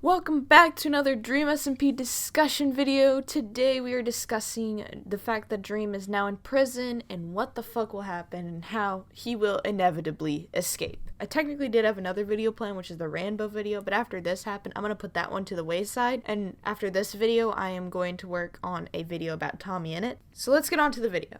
Welcome back to another Dream SMP discussion video. Today we are discussing the fact that Dream is now in prison and what the fuck will happen and how he will inevitably escape. I technically did have another video planned, which is the Ranboo video, but after this happened, I'm going to put that one to the wayside, and after this video, I am going to work on a video about tommyinnit. So let's get on to the video.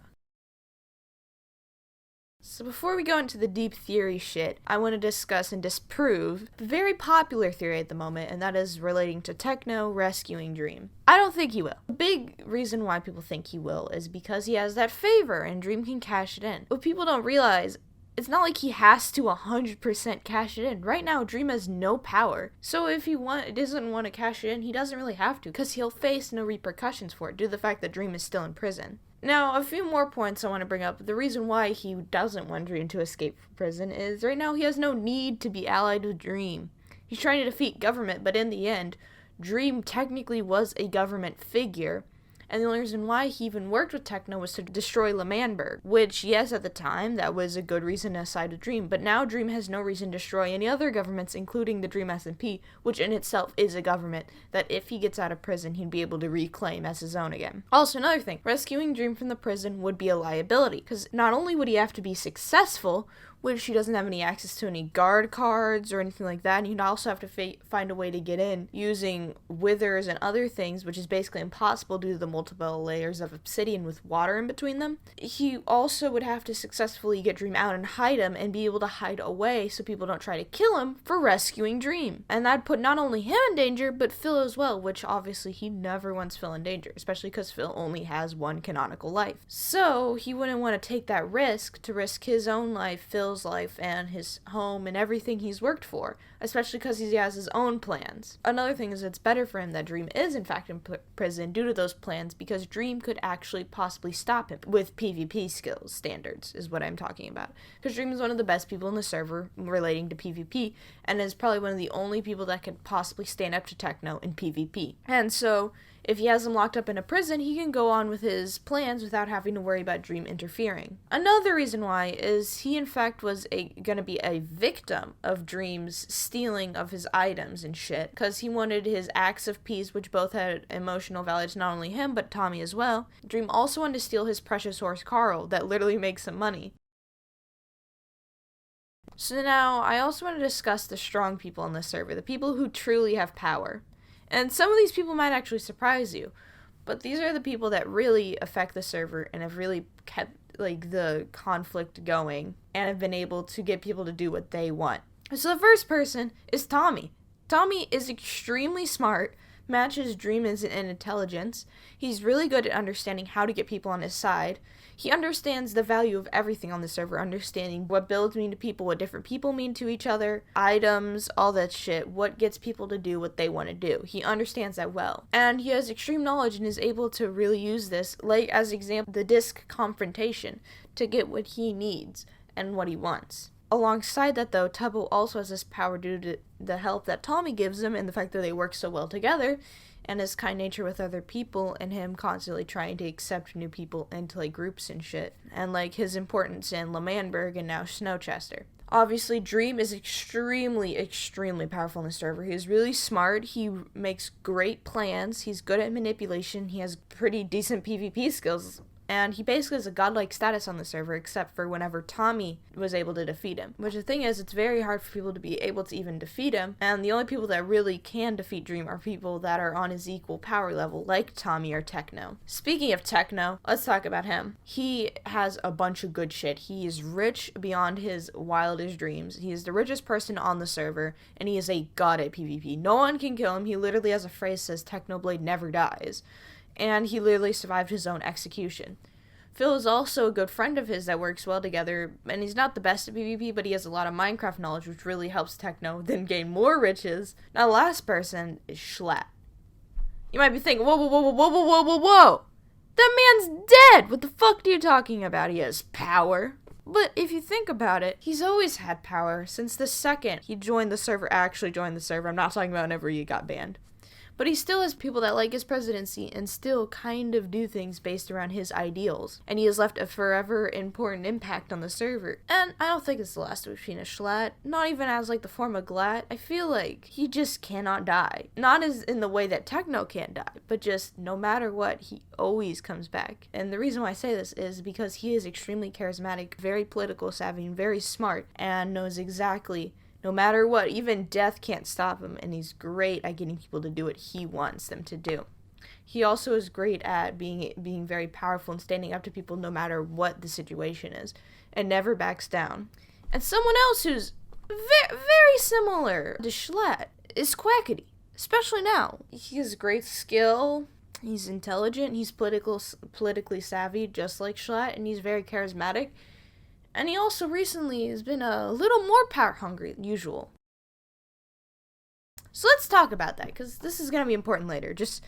So before we go into the deep theory shit, I want to discuss and disprove the very popular theory at the moment, and that is relating to Techno rescuing Dream. I don't think he will. The big reason why people think he will is because he has that favor and Dream can cash it in. What people don't realize, it's not like he has to 100% cash it in. Right now, Dream has no power. So if he doesn't want to cash it in, he doesn't really have to, because he'll face no repercussions for it due to the fact that Dream is still in prison. Now, a few more points I want to bring up. The reason why he doesn't want Dream to escape from prison is right now he has no need to be allied with Dream. He's trying to defeat government, but in the end, Dream technically was a government figure, and the only reason why he even worked with Techno was to destroy manberg, which, yes, at the time, that was a good reason to side with Dream, but now Dream has no reason to destroy any other governments, including the Dream SMP, which in itself is a government that if he gets out of prison, he'd be able to reclaim as his own again. Also, another thing, rescuing Dream from the prison would be a liability, because not only would he have to be successful, which he doesn't have any access to any guard cards or anything like that, and he'd also have to find a way to get in using withers and other things, which is basically impossible due to the multiple layers of obsidian with water in between them. He also would have to successfully get Dream out and hide him and be able to hide away so people don't try to kill him for rescuing Dream. And that'd put not only him in danger, but Phil as well, which obviously he never wants Phil in danger, especially because Phil only has one canonical life. So he wouldn't want to take that risk to risk his own life, Phil's life, and his home and everything he's worked for, especially because he has his own plans. Another thing is it's better for him that Dream is in fact in prison due to those plans, because Dream could actually possibly stop him with PvP skills standards is what I'm talking about, because Dream is one of the best people in the server relating to PvP and is probably one of the only people that could possibly stand up to Techno in PvP. And so if he has him locked up in a prison, he can go on with his plans without having to worry about Dream interfering. Another reason why is he in fact was gonna be a victim of Dream's stealing of his items and shit, because he wanted his acts of peace, which both had emotional value to not only him but Tommy as well. Dream also wanted to steal his precious horse Karl that literally makes him money. So now I also want to discuss the strong people on the server, the people who truly have power. And some of these people might actually surprise you, but these are the people that really affect the server and have really kept the conflict going and have been able to get people to do what they want. So the first person is Tommy. Tommy is extremely smart, matches Dream in intelligence. He's really good at understanding how to get people on his side. He understands the value of everything on the server, understanding what builds mean to people, what different people mean to each other, items, all that shit, what gets people to do what they want to do. He understands that well. And he has extreme knowledge and is able to really use this, like as example, the disc confrontation, to get what he needs and what he wants. Alongside that, though, Tubbo also has this power due to the help that Tommy gives him and the fact that they work so well together, and his kind nature with other people, and him constantly trying to accept new people into groups and shit, and his importance in manburg and now Snowchester. Obviously, Dream is extremely powerful in the server. He is really smart, he makes great plans, he's good at manipulation, he has pretty decent PvP skills, and he basically has a godlike status on the server, except for whenever Tommy was able to defeat him. Which the thing is, it's very hard for people to be able to even defeat him, and the only people that really can defeat Dream are people that are on his equal power level, like Tommy or Techno. Speaking of Techno, let's talk about him. He has a bunch of good shit. He is rich beyond his wildest dreams. He is the richest person on the server, and he is a god at PvP. No one can kill him. He literally has a phrase that says, "Technoblade never dies." And he literally survived his own execution. Phil is also a good friend of his that works well together, and he's not the best at PvP, but he has a lot of Minecraft knowledge, which really helps Techno then gain more riches. Now, the last person is Jschlatt. You might be thinking, whoa, that man's dead! What the fuck are you talking about? He has power. But if you think about it, he's always had power since the second he actually joined the server. I'm not talking about whenever he got banned. But he still has people that like his presidency and still kind of do things based around his ideals. And he has left a forever important impact on the server. And I don't think it's the last we've seen of Jschlatt, not even as like the form of Glatt. I feel like he just cannot die. Not as in the way that Techno can't die, but just no matter what, he always comes back. And the reason why I say this is because he is extremely charismatic, very political savvy, and very smart, and knows exactly, no matter what, even death can't stop him, and he's great at getting people to do what he wants them to do. He also is great at being very powerful and standing up to people no matter what the situation is, and never backs down. And someone else who's very similar to Jschlatt is Quackity, especially now. He has great skill, he's intelligent, he's politically savvy, just like Jschlatt, and he's very charismatic. And he also recently has been a little more power hungry than usual. So let's talk about that, because this is going to be important later. Just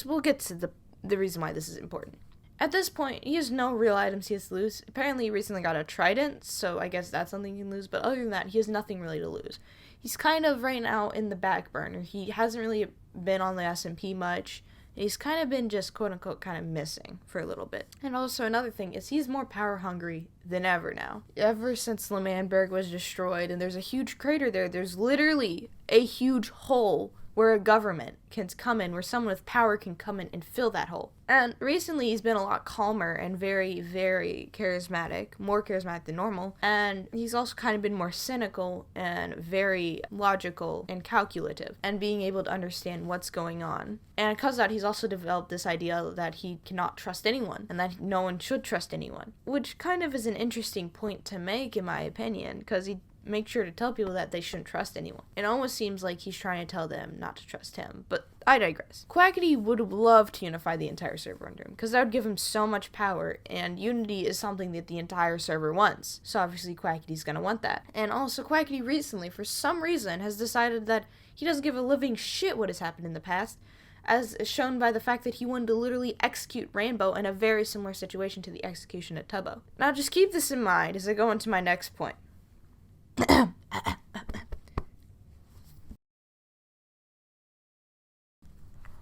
we'll get to the reason why this is important. At this point, he has no real items he has to lose. Apparently, he recently got a trident, so I guess that's something he can lose. But other than that, he has nothing really to lose. He's kind of right now in the back burner. He hasn't really been on the SMP much. He's kind of been just quote-unquote kind of missing for a little bit. And also another thing is he's more power hungry than ever now. Ever since the manberg was destroyed and there's a huge crater there, there's literally a huge hole where a government can come in, where someone with power can come in and fill that hole. And recently he's been a lot calmer and very, very charismatic, more charismatic than normal. And he's also kind of been more cynical and very logical and calculative and being able to understand what's going on. And because of that, he's also developed this idea that he cannot trust anyone and that no one should trust anyone, which kind of is an interesting point to make in my opinion, because he make sure to tell people that they shouldn't trust anyone. It almost seems like he's trying to tell them not to trust him, but I digress. Quackity would love to unify the entire server under him, because that would give him so much power, and unity is something that the entire server wants. So obviously Quackity's gonna want that. And also Quackity recently, for some reason, has decided that he doesn't give a living shit what has happened in the past, as shown by the fact that he wanted to literally execute Ranboo in a very similar situation to the execution at Tubbo. Now just keep this in mind as I go into my next point.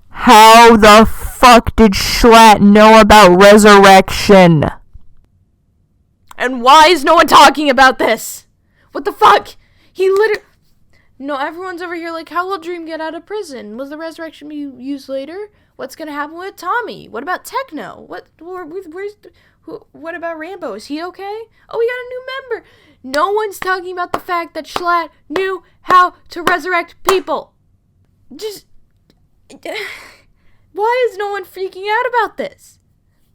How the fuck did Jschlatt know about Resurrection? And why is no one talking about this? What the fuck? He literally... No, everyone's over here like, how will Dream get out of prison? Will the resurrection be used later? What's gonna happen with Tommy? What about Techno? What about Ranboo? Is he okay? Oh, we got a new member. No one's talking about the fact that Jschlatt knew how to resurrect people. Just... Why is no one freaking out about this?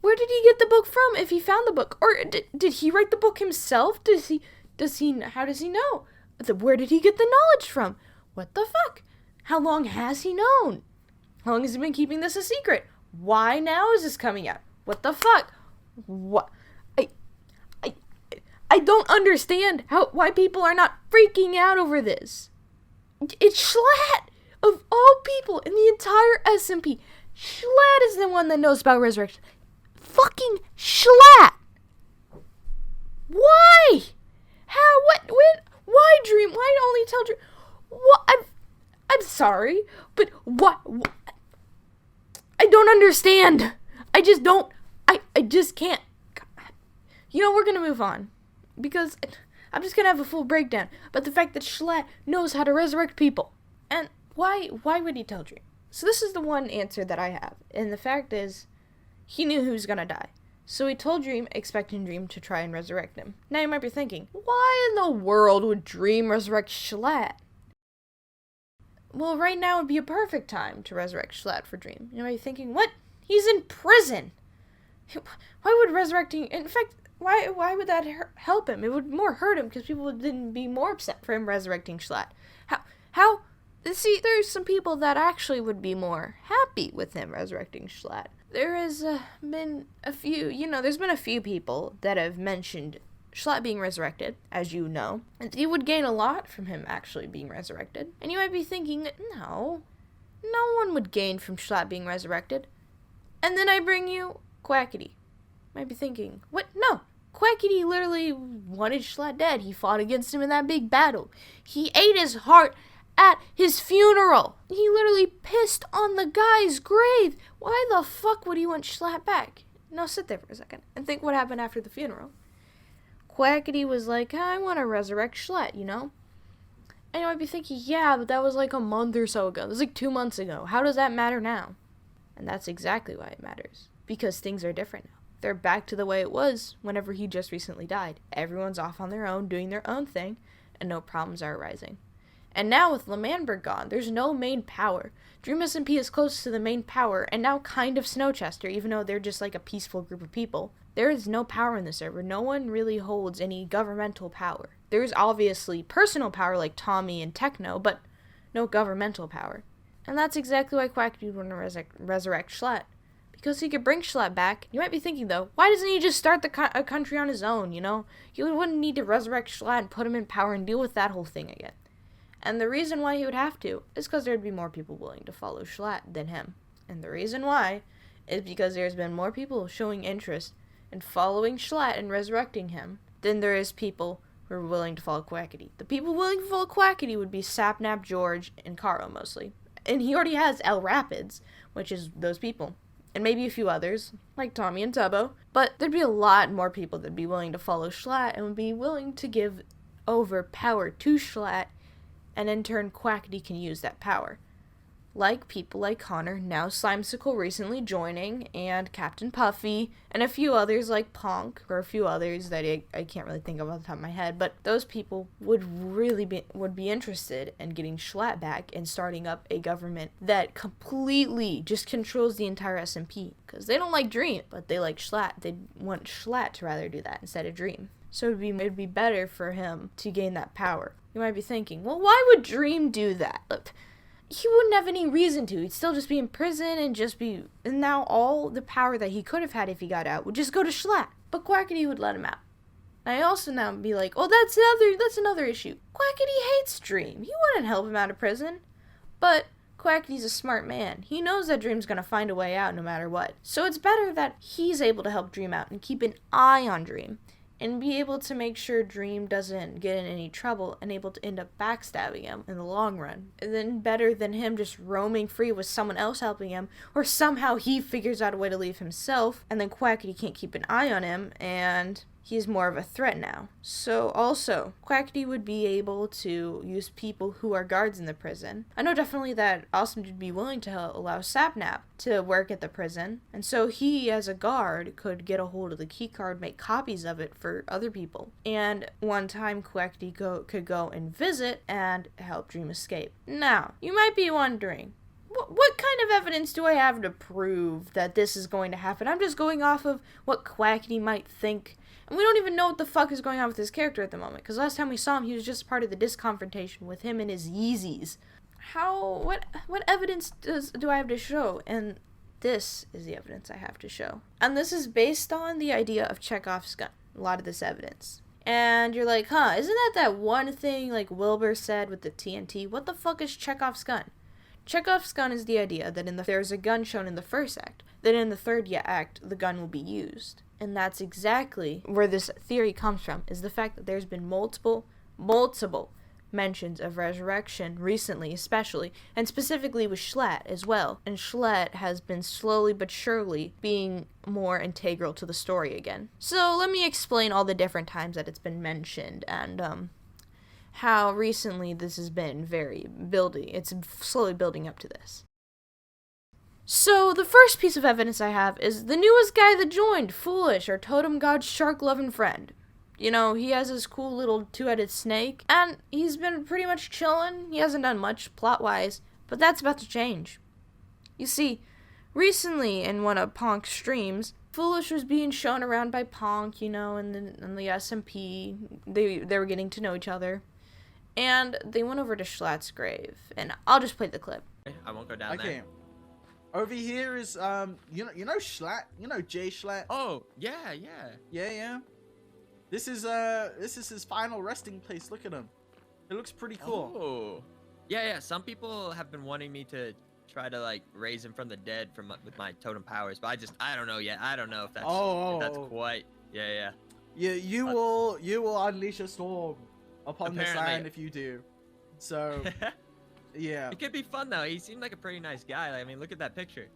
Where did he get the book from, if he found the book? Or did he write the book himself? How does he know? Where did he get the knowledge from? What the fuck? How long has he known? How long has he been keeping this a secret? Why now is this coming out? What the fuck? What? I don't understand why people are not freaking out over this. It's Jschlatt! Of all people in the entire SMP, Jschlatt is the one that knows about Resurrection. Fucking Jschlatt! Why? How? What? When? Why Dream? Why only tell Dream? What? I'm sorry, but what? I don't understand. I just don't. I just can't. You know, we're gonna move on, because I'm just gonna have a full breakdown about the fact that Jschlatt knows how to resurrect people. And why would he tell Dream? So this is the one answer that I have, and the fact is, he knew he was gonna die. So he told Dream, expecting Dream to try and resurrect him. Now you might be thinking, why in the world would Dream resurrect Jschlatt? Well, right now would be a perfect time to resurrect Jschlatt for Dream. You might be thinking, what? He's in prison! Why would resurrecting... In fact, why would that help him? It would more hurt him, because people would be more upset for him resurrecting Jschlatt. How? See, there's some people that actually would be more happy with him resurrecting Jschlatt. There has been a few, there's been a few people that have mentioned Jschlatt being resurrected, as you know. And you would gain a lot from him actually being resurrected. And you might be thinking that, no one would gain from Jschlatt being resurrected. And then I bring you Quackity. You might be thinking, what? No. Quackity literally wanted Jschlatt dead. He fought against him in that big battle. He ate his heart at his funeral. He literally pissed on the guy's grave. Why the fuck would he want Jschlatt back? Now sit there for a second and think what happened after the funeral. Quackity was like, I want to resurrect Jschlatt, you know? And you might be thinking, yeah, but that was like a month or so ago. It was like 2 months ago. How does that matter now? And that's exactly why it matters. Because things are different now. They're back to the way it was whenever he just recently died. Everyone's off on their own, doing their own thing, and no problems are arising. And now with manberg gone, there's no main power. Dream SMP is close to the main power, and now kind of Snowchester, even though they're just like a peaceful group of people. There is no power in the server. No one really holds any governmental power. There's obviously personal power like Tommy and Techno, but no governmental power. And that's exactly why Quackity would want to resurrect Jschlatt. Because he could bring Jschlatt back. You might be thinking, though, why doesn't he just start a country on his own, you know? You wouldn't need to resurrect Jschlatt and put him in power and deal with that whole thing again. And the reason why he would have to is because there'd be more people willing to follow Jschlatt than him. And the reason why is because there's been more people showing interest in following Jschlatt and resurrecting him than there is people who are willing to follow Quackity. The people willing to follow Quackity would be Sapnap, George, and Karl mostly. And he already has El Rapids, which is those people. And maybe a few others, like Tommy and Tubbo. But there'd be a lot more people that'd be willing to follow Jschlatt and would be willing to give over power to Jschlatt, and in turn Quackity can use that power. Like people like Connor, now Slimesicle recently joining, and Captainpuffy, and a few others like Ponk, or a few others that I can't really think of off the top of my head, but those people would be interested in getting Jschlatt back and starting up a government that completely just controls the entire SMP. Because they don't like Dream, but they like Jschlatt. They want Jschlatt to rather do that instead of Dream. So it'd be better for him to gain that power. You might be thinking, well, why would Dream do that? Look, he wouldn't have any reason to. He'd still just be in prison and now all the power that he could have had if he got out would just go to Jschlatt. But Quackity would let him out. I also now be like, oh, that's another issue. Quackity hates Dream. He wouldn't help him out of prison. But Quackity's a smart man. He knows that Dream's gonna find a way out no matter what. So it's better that he's able to help Dream out and keep an eye on Dream, and be able to make sure Dream doesn't get in any trouble and able to end up backstabbing him in the long run. And then better than him just roaming free with someone else helping him, or somehow he figures out a way to leave himself, and then Quackity can't keep an eye on him, and he's more of a threat now. So also, Quackity would be able to use people who are guards in the prison. I know definitely that Awesamdude would be willing to allow Sapnap to work at the prison, and so he, as a guard, could get a hold of the keycard, make copies of it for other people. And one time, Quackity could go and visit and help Dream escape. Now, you might be wondering, what kind of evidence do I have to prove that this is going to happen? I'm just going off of what Quackity might think. And we don't even know what the fuck is going on with his character at the moment. Because last time we saw him, he was just part of the disconfrontation with him and his Yeezys. What evidence do I have to show? And this is the evidence I have to show. And this is based on the idea of Chekhov's gun. A lot of this evidence. And you're like, huh, isn't that one thing like Wilbur said with the TNT? What the fuck is Chekhov's gun? Chekhov's gun is the idea that there's a gun shown in the first act, then in the third act, the gun will be used. And that's exactly where this theory comes from, is the fact that there's been multiple mentions of resurrection recently, especially, and specifically with Jschlatt as well. And Jschlatt has been slowly but surely being more integral to the story again. So let me explain all the different times that it's been mentioned, and how recently this has been it's slowly building up to this. So, the first piece of evidence I have is the newest guy that joined, Foolish, our totem god shark-loving friend. You know, he has his cool little two-headed snake, and he's been pretty much chilling. He hasn't done much plot-wise, but that's about to change. You see, recently in one of Ponk's streams, Foolish was being shown around by Ponk, you know, in the SMP. They were getting to know each other. And they went over to Jschlatt's grave, and I'll just play the clip. I won't go down there. Over here is you know Jschlatt, you know Jschlatt. Oh yeah. This is his final resting place. Look at him. It looks pretty cool. Oh, yeah. Some people have been wanting me to try to like raise him from the dead with my totem powers, but I don't know yet. I don't know if that's if that's quite. Yeah. You will unleash a storm upon Apparently. this land if you do. So Yeah. It could be fun though. He seemed like a pretty nice guy. Like, I mean, look at that picture.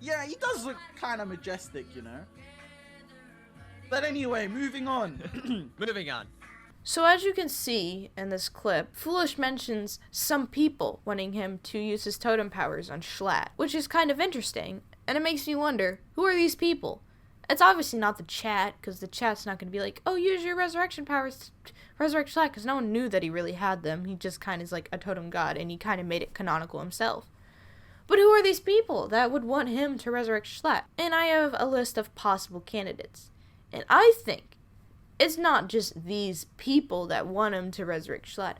Yeah, he does look kind of majestic, you know. But anyway, moving on. Moving on. So as you can see in this clip, Foolish mentions some people wanting him to use his totem powers on Jschlatt, which is kind of interesting, and it makes me wonder, who are these people? It's obviously not the chat, because the chat's not going to be like, oh, use your resurrection powers to resurrect Jschlatt, because no one knew that he really had them. He just kind of is like a totem god, and he kind of made it canonical himself. But who are these people that would want him to resurrect Jschlatt? And I have a list of possible candidates. And I think it's not just these people that want him to resurrect Jschlatt.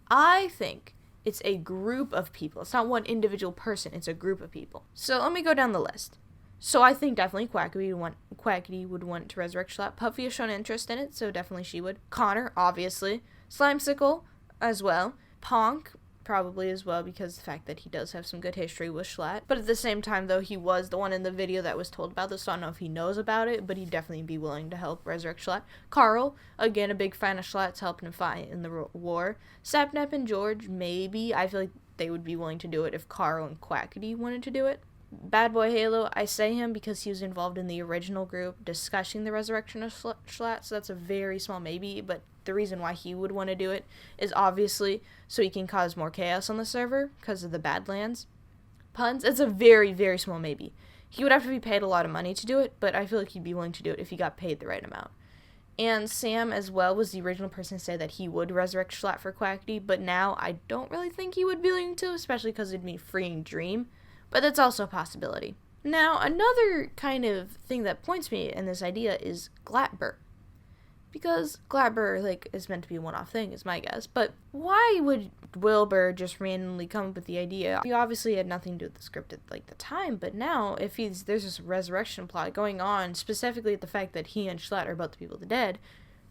I think it's a group of people. It's not one individual person. It's a group of people. So let me go down the list. So I think definitely Quackity would want to resurrect Jschlatt. Puffy has shown interest in it, so definitely she would. Connor, obviously. Slimecicle, as well. Ponk, probably as well, because the fact that he does have some good history with Jschlatt. But at the same time, though, he was the one in the video that was told about this, so I don't know if he knows about it, but he'd definitely be willing to help resurrect Jschlatt. Karl, again, a big fan of Jschlatt's, helping him fight in the war. Sapnap and George, maybe. I feel like they would be willing to do it if Karl and Quackity wanted to do it. badboyhalo, I say him because he was involved in the original group discussing the resurrection of Schlatt, so that's a very small maybe, but the reason why he would want to do it is obviously so he can cause more chaos on the server because of the Badlands. Puns, it's a very, very small maybe. He would have to be paid a lot of money to do it, but I feel like he'd be willing to do it if he got paid the right amount. And Sam, as well, was the original person to say that he would resurrect Jschlatt for Quackity, but now I don't really think he would be willing to, especially because it'd be freeing Dream, but that's also a possibility. Now, another kind of thing that points me in this idea is Glattber. Because Glattber, is meant to be a one-off thing, is my guess. But why would Wilbur just randomly come up with the idea? He obviously had nothing to do with the script at, the time, but now, if there's this resurrection plot going on, specifically the fact that he and Jschlatt are both the people of the dead,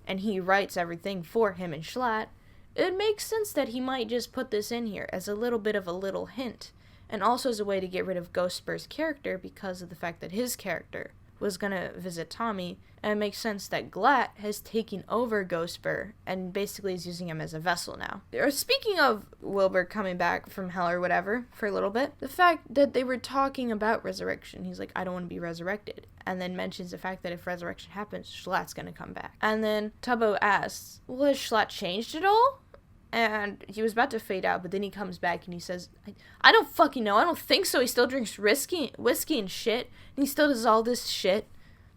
and he writes everything for him and Jschlatt, it makes sense that he might just put this in here as a little bit of a little hint, and also as a way to get rid of Ghostbur's character because of the fact that his character was gonna visit Tommy, and it makes sense that Glatt has taken over Ghostbur and basically is using him as a vessel now. Speaking of Wilbur coming back from hell or whatever for a little bit, the fact that they were talking about resurrection, he's like, I don't want to be resurrected, and then mentions the fact that if resurrection happens, Jschlatt's gonna come back. And then Tubbo asks, well, has Jschlatt changed at all? And he was about to fade out, but then he comes back and he says, I don't fucking know. I don't think so. He still drinks whiskey and shit. And he still does all this shit.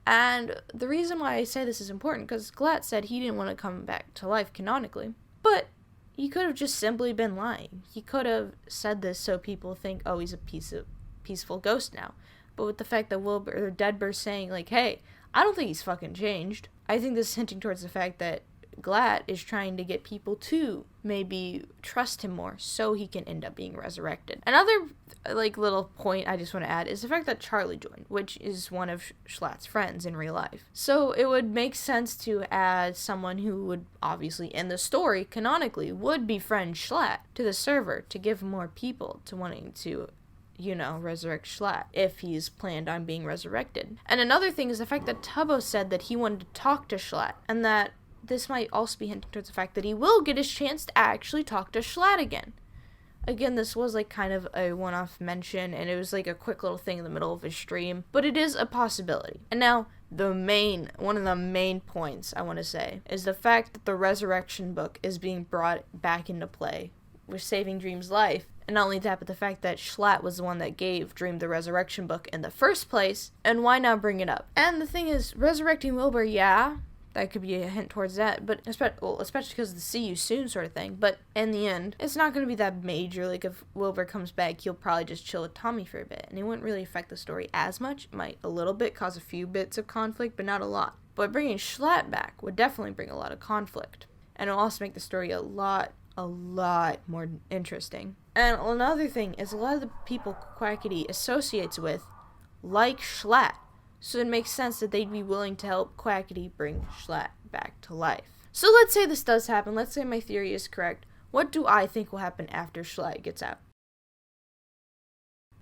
And the reason why I say this is important, because Glatt said he didn't want to come back to life canonically. But he could have just simply been lying. He could have said this so people think, oh, he's a peaceful ghost now. But with the fact that Deadbur's saying, hey, I don't think he's fucking changed. I think this is hinting towards the fact that Glatt is trying to get people to maybe trust him more so he can end up being resurrected. Another little point I just want to add is the fact that Charlie joined, which is one of Jschlatt's friends in real life. So it would make sense to add someone who would obviously in the story canonically would befriend Jschlatt to the server to give more people to wanting to resurrect Jschlatt if he's planned on being resurrected. And another thing is the fact that Tubbo said that he wanted to talk to Jschlatt, and that this might also be hinting towards the fact that he will get his chance to actually talk to Jschlatt again. Again, this was kind of a one-off mention, and it was a quick little thing in the middle of his stream, but it is a possibility. And now, one of the main points I want to say is the fact that the Resurrection book is being brought back into play with saving Dream's life. And not only that, but the fact that Jschlatt was the one that gave Dream the Resurrection book in the first place, and why not bring it up? And the thing is, resurrecting Wilbur, yeah, that could be a hint towards that, but especially because of the see you soon sort of thing. But in the end, it's not going to be that major. If Wilbur comes back, he'll probably just chill with Tommy for a bit, and it wouldn't really affect the story as much. It might a little bit cause a few bits of conflict, but not a lot. But bringing Jschlatt back would definitely bring a lot of conflict, and it'll also make the story a lot more interesting. And another thing is a lot of the people Quackity associates with like Jschlatt. So it makes sense that they'd be willing to help Quackity bring Jschlatt back to life. So let's say this does happen. Let's say my theory is correct. What do I think will happen after Jschlatt gets out?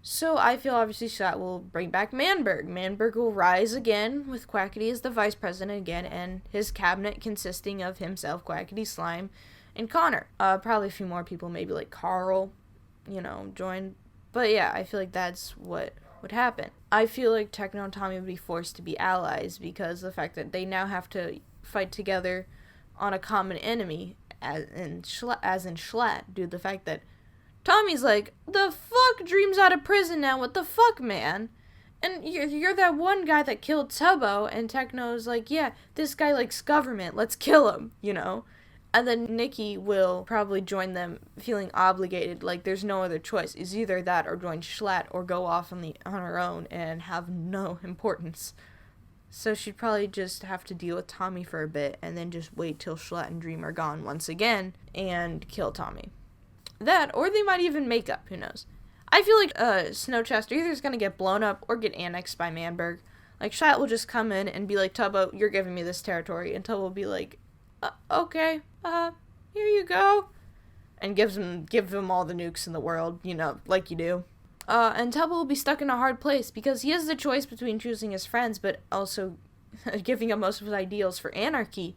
So I feel obviously Jschlatt will bring back Manburg. Manburg will rise again with Quackity as the vice president again, and his cabinet consisting of himself, Quackity, Slime, and Connor. Probably a few more people, maybe like Karl, join. But yeah, I feel like that's what would happen. I feel like Techno and Tommy would be forced to be allies because of the fact that they now have to fight together on a common enemy, as in Jschlatt, due to the fact that Tommy's like, the fuck, Dream's out of prison now, what the fuck, man? And you're that one guy that killed Tubbo, and Techno's like, yeah, this guy likes government, let's kill him, And then Nikki will probably join them feeling obligated, like there's no other choice. It's either that or join Jschlatt or go off on her own and have no importance. So she'd probably just have to deal with Tommy for a bit and then just wait till Jschlatt and Dream are gone once again and kill Tommy. That, or they might even make up, who knows. I feel like Snowchester either is going to get blown up or get annexed by Manburg. Like, Jschlatt will just come in and be like, Tubbo, you're giving me this territory. And Tubbo will be like, okay, here you go. And give him all the nukes in the world, like you do. And Tubbo will be stuck in a hard place because he has the choice between choosing his friends but also giving up most of his ideals for anarchy,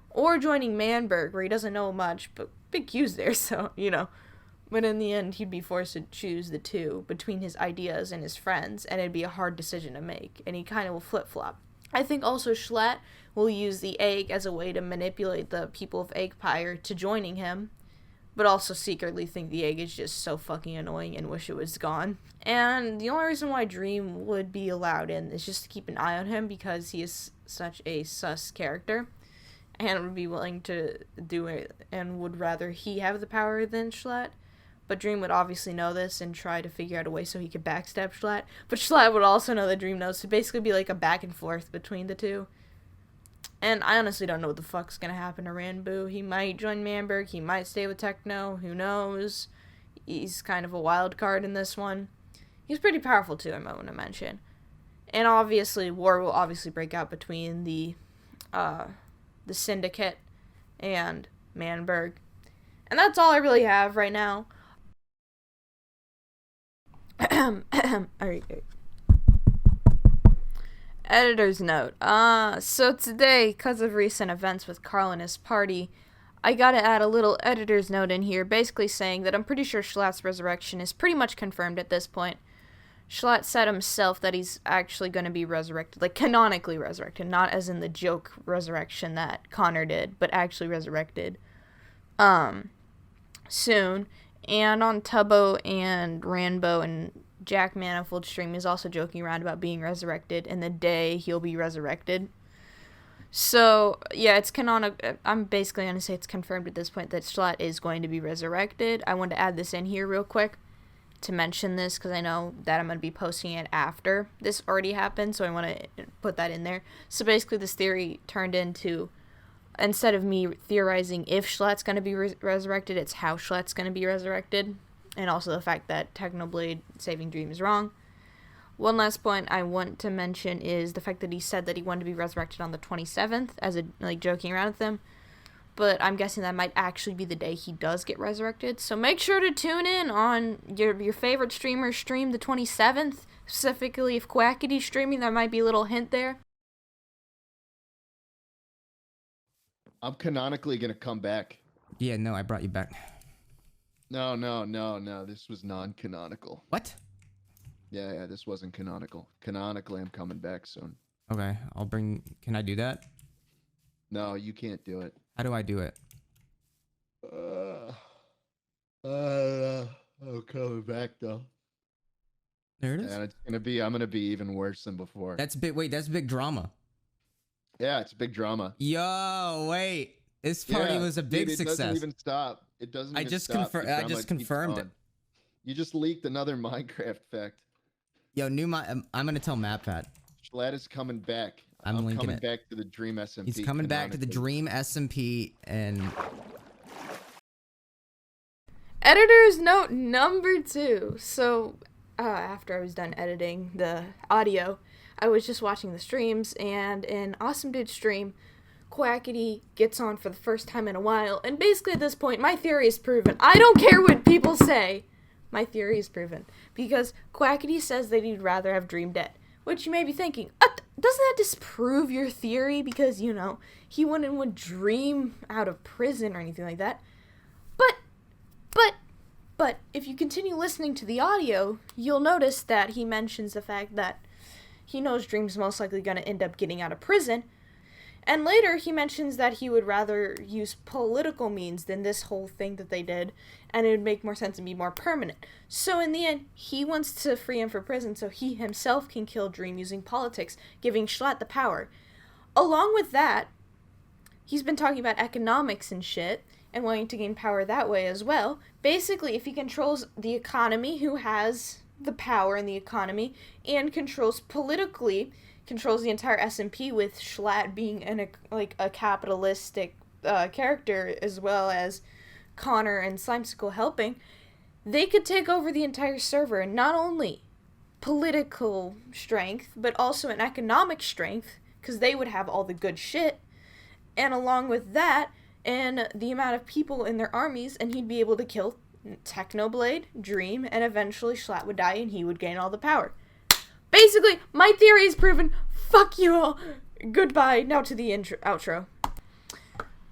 or joining Manburg where he doesn't know much, but big Q's there, so, But in the end, he'd be forced to choose the two between his ideas and his friends, and it'd be a hard decision to make, and he kind of will flip-flop. I think also Jschlatt will use the egg as a way to manipulate the people of Eggpire to joining him, but also secretly think the egg is just so fucking annoying and wish it was gone. And the only reason why Dream would be allowed in is just to keep an eye on him because he is such a sus character and would be willing to do it and would rather he have the power than Jschlatt. But Dream would obviously know this and try to figure out a way so he could backstab Jschlatt. But Jschlatt would also know that Dream knows, so basically be like a back and forth between the two. And I honestly don't know what the fuck's gonna happen to Ranboo. He might join Manburg, he might stay with Techno, who knows. He's kind of a wild card in this one. He's pretty powerful too, I might want to mention. And obviously, war will obviously break out between the Syndicate and Manburg. And that's all I really have right now. Alright. Editor's note. So today, because of recent events with Karl and his party, I gotta add a little editor's note in here, basically saying that I'm pretty sure Jschlatt's resurrection is pretty much confirmed at this point. Jschlatt said himself that he's actually gonna be resurrected, like canonically resurrected, not as in the joke resurrection that Connor did, but actually resurrected, soon. And on Tubbo and Ranboo and Jack Manifold's stream is also joking around about being resurrected and the day he'll be resurrected. So, yeah, it's canonical. I'm basically going to say it's confirmed at this point that Jschlatt is going to be resurrected. I wanted to add this in here real quick to mention this because I know that I'm going to be posting it after this already happened, so I want to put that in there. So basically this theory turned into, instead of me theorizing if Jschlatt's going to be resurrected, it's how Jschlatt's going to be resurrected. And also the fact that Technoblade saving Dream is wrong. One last point I want to mention is the fact that he said that he wanted to be resurrected on the 27th, as a, like, joking around with them. But I'm guessing that might actually be the day he does get resurrected. So make sure to tune in on your favorite streamer's stream the 27th. Specifically, if Quackity's streaming, there might be a little hint there. I'm canonically going to come back. Yeah, no, I brought you back. No. This was non-canonical. What? Yeah, this wasn't canonical. Canonically, I'm coming back soon. Okay, I'll bring... Can I do that? No, you can't do it. How do I do it? I'm coming back, though. There it is. And I'm gonna be even worse than before. That's big... Wait, that's big drama. Yeah, it's big drama. Yo, wait. This party was a big success. It doesn't even stop. It doesn't even stop. I just confirmed it. You just leaked another Minecraft fact. Yo, I'm gonna tell MapPat. Jschlatt is coming back. I'm linking coming it. back to the Dream SMP. He's coming back to the Dream SMP and... Editor's note number 2. So, after I was done editing the audio, I was just watching the streams, and in Awesamdude's stream, Quackity gets on for the first time in a while, and basically at this point, my theory is proven. I don't care what people say. My theory is proven. Because Quackity says that he'd rather have Dream dead. Which you may be thinking, doesn't that disprove your theory? Because, he wouldn't want Dream out of prison or anything like that. But if you continue listening to the audio, you'll notice that he mentions the fact that he knows Dream's most likely going to end up getting out of prison. And later he mentions that he would rather use political means than this whole thing that they did, and it would make more sense and be more permanent. So in the end, he wants to free him from prison so he himself can kill Dream using politics, giving Jschlatt the power. Along with that, he's been talking about economics and shit, and wanting to gain power that way as well. Basically, if he controls the economy, who has the power in the economy, and controls politically, controls the entire SMP, with Jschlatt being a capitalistic character, as well as Connor and Slimecicle helping, they could take over the entire server, and not only political strength, but also an economic strength, because they would have all the good shit, and along with that, and the amount of people in their armies, and he'd be able to kill Technoblade, Dream, and eventually Jschlatt would die and he would gain all the power. Basically, my theory is proven. Fuck you all. Goodbye. Now to the outro.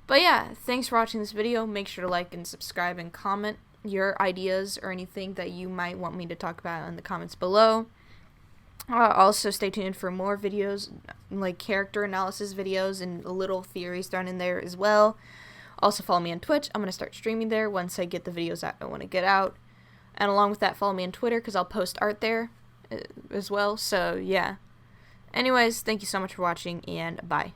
But yeah, thanks for watching this video. Make sure to like and subscribe and comment your ideas or anything that you might want me to talk about in the comments below. Also, stay tuned for more videos, like character analysis videos and little theories thrown in there as well. Also, follow me on Twitch. I'm going to start streaming there once I get the videos that I want to get out. And along with that, follow me on Twitter because I'll post art there as well. So, yeah. Anyways, thank you so much for watching, and bye.